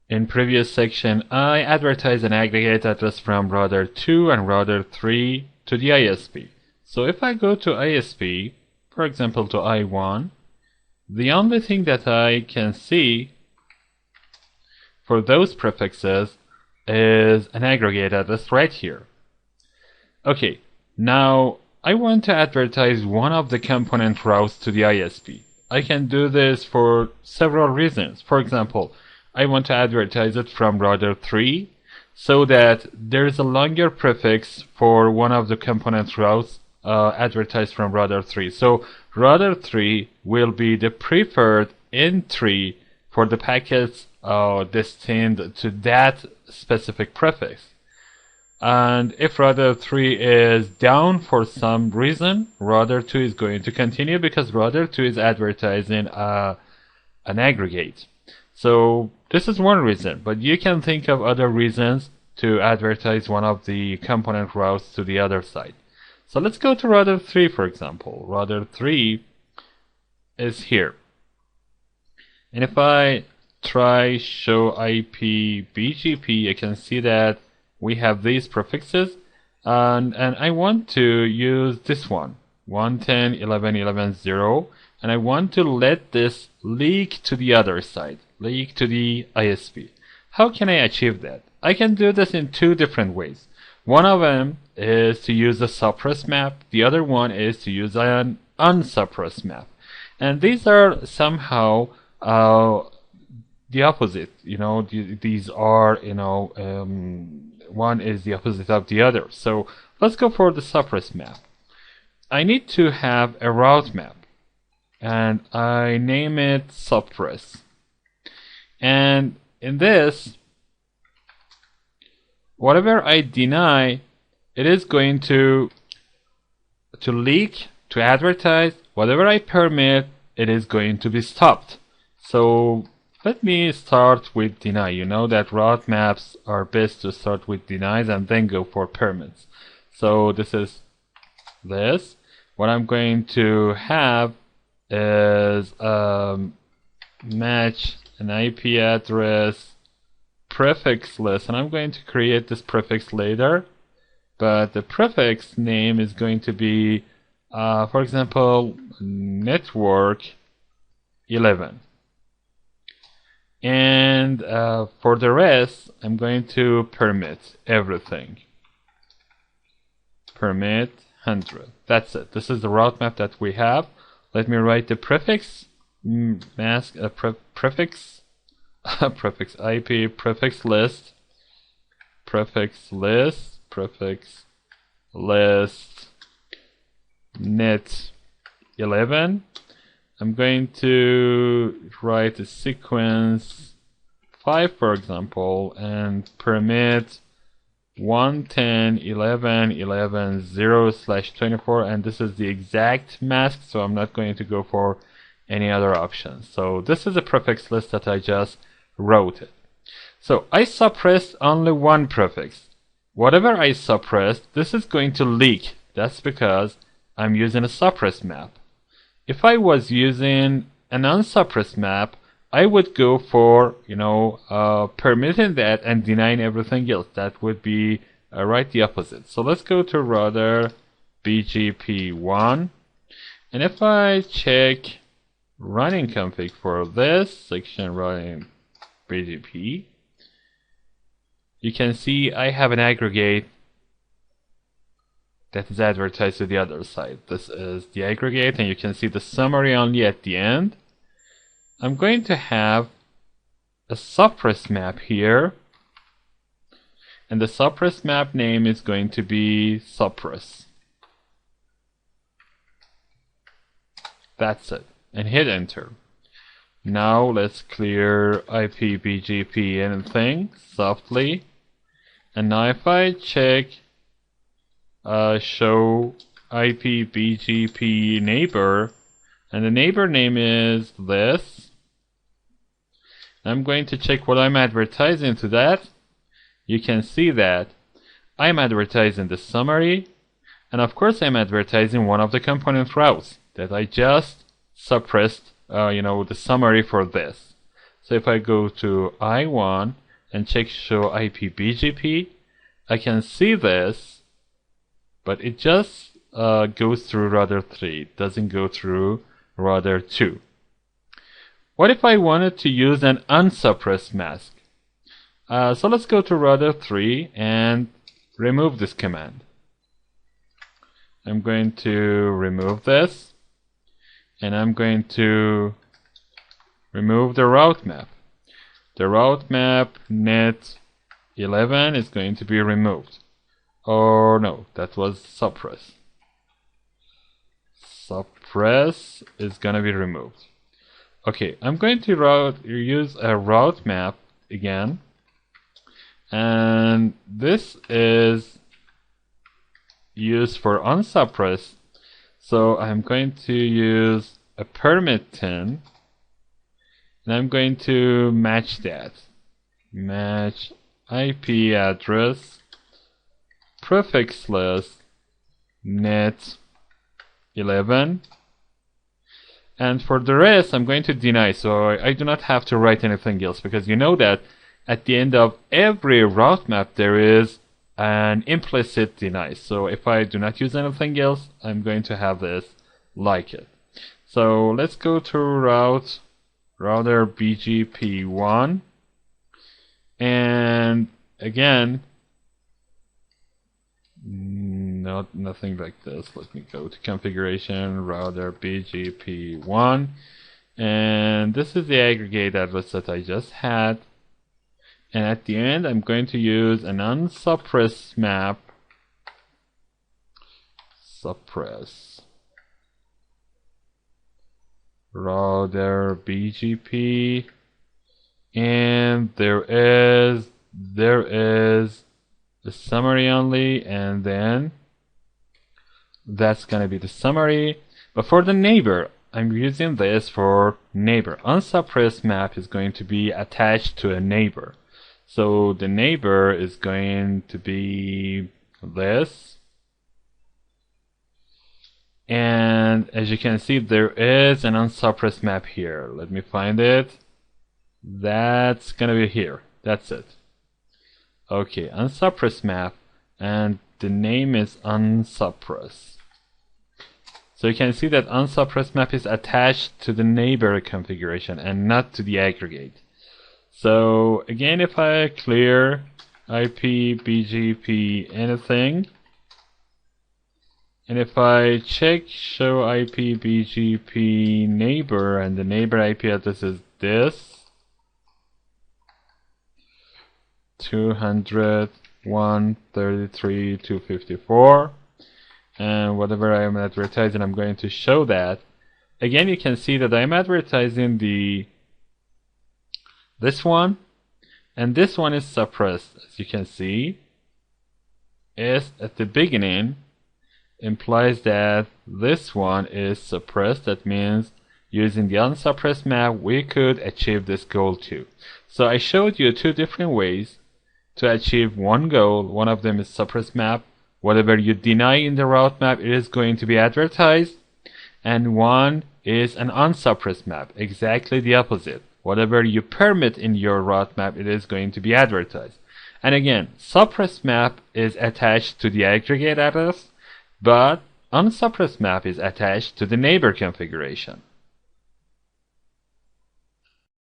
in previous section, I advertise an aggregate address from router 2 and router 3 to the ISP. So if I go to ISP, for example to I1, the only thing that I can see for those prefixes is an aggregate address right here. Okay, now I want to advertise one of the component routes to the ISP. I can do this for several reasons. For example, I want to advertise it from router 3 so that there is a longer prefix for one of the component routes advertised from router 3. So router 3 will be the preferred entry for the packets destined to that specific prefix. And if router 3 is down for some reason, router 2 is going to continue because router 2 is advertising an aggregate. So this is one reason, but you can think of other reasons to advertise one of the component routes to the other side. So let's go to router 3, for example. Router 3 is here. And if I try show IP BGP, I can see that we have these prefixes, and I want to use this one, 110.11.11.0, and I want to let this leak to the other side, leak to the ISP. How can I achieve that? I can do this in two different ways. One of them is to use a suppress-map, the other one is to use an unsuppress-map. And these are somehow the opposite, these are, one is the opposite of the other. So let's go for the suppress map. I need to have a route map and I name it suppress. And in this, whatever I deny, it is going to leak, to advertise. Whatever I permit, it is going to be stopped. So let me start with deny. You know that route maps are best to start with denies and then go for permits. So this is this. What I'm going to have is match an IP address prefix list, and I'm going to create this prefix later. But the prefix name is going to be, for example, network 11. And for the rest, I'm going to permit everything. Permit 100. That's it. This is the route map that we have. Let me write the prefix, prefix IP, prefix list, net 11. I'm going to write a sequence 5, for example, and permit 110.11.11.0/24, and this is the exact mask, so I'm not going to go for any other options. So this is a prefix list that I just wrote it. So I suppressed only one prefix. Whatever I suppressed, this is going to leak. That's because I'm using a suppress map. If I was using an unsuppressed map, I would go for, permitting that and denying everything else. That would be right the opposite. So let's go to router BGP1. And if I check running config for this section running BGP, you can see I have an aggregate that is advertised to the other side. This is the aggregate, and you can see the summary only at the end. I'm going to have a suppress map here, and the suppress map name is going to be suppress. That's it, and hit enter. Now let's clear IP BGP anything softly, and now if I check show IP BGP neighbor, and the neighbor name is this. I'm going to check what I'm advertising to that. You can see that I'm advertising the summary, and of course I'm advertising one of the component routes that I just suppressed, the summary for this. So if I go to I1 and check show IP BGP, I can see this, but it just goes through router 3. It doesn't go through router 2. What if I wanted to use an unsuppressed mask? So let's go to router 3 and remove this command. I'm going to remove this, and I'm going to remove the route map. The route map net 11 is going to be removed. Or no, that was suppress. Suppress is going to be removed. Okay, I'm going to use a route map again. And this is used for unsuppressed. So I'm going to use a permit 10. And I'm going to match that. Match IP address prefix list net 11. And for the rest, I'm going to deny. So I do not have to write anything else, because you know that at the end of every route map there is an implicit deny. So if I do not use anything else, I'm going to have this like it. So let's go to router BGP1, and again, nothing like this. Let me go to configuration, router BGP1, and this is the aggregate address that I just had. And at the end, I'm going to use an Unsuppress-map. Suppress router BGP, and there is the summary only, and then that's gonna be the summary. But for the neighbor, I'm using this for neighbor. Unsuppress-map is going to be attached to a neighbor. So the neighbor is going to be this. And as you can see, there is an Unsuppress-map here. Let me find it. That's gonna be here. That's it. Okay, Unsuppress-map, and the name is Unsuppress. So you can see that Unsuppress-map is attached to the neighbor configuration and not to the aggregate. So again, if I clear IP, BGP, anything, and if I check show IP, BGP neighbor, and the neighbor IP address is this, 200.133.254, and whatever I am advertising, I'm going to show that. Again, you can see that I'm advertising this one, and this one is suppressed. As you can see, S at the beginning implies that this one is suppressed. That means using the unsuppressed map, we could achieve this goal too. So I showed you two different ways to achieve one goal. One of them is suppressed map. Whatever you deny in the route map, it is going to be advertised. And one is an unsuppressed map, exactly the opposite. Whatever you permit in your route map, it is going to be advertised. And again, suppressed map is attached to the aggregate address, but unsuppressed map is attached to the neighbor configuration.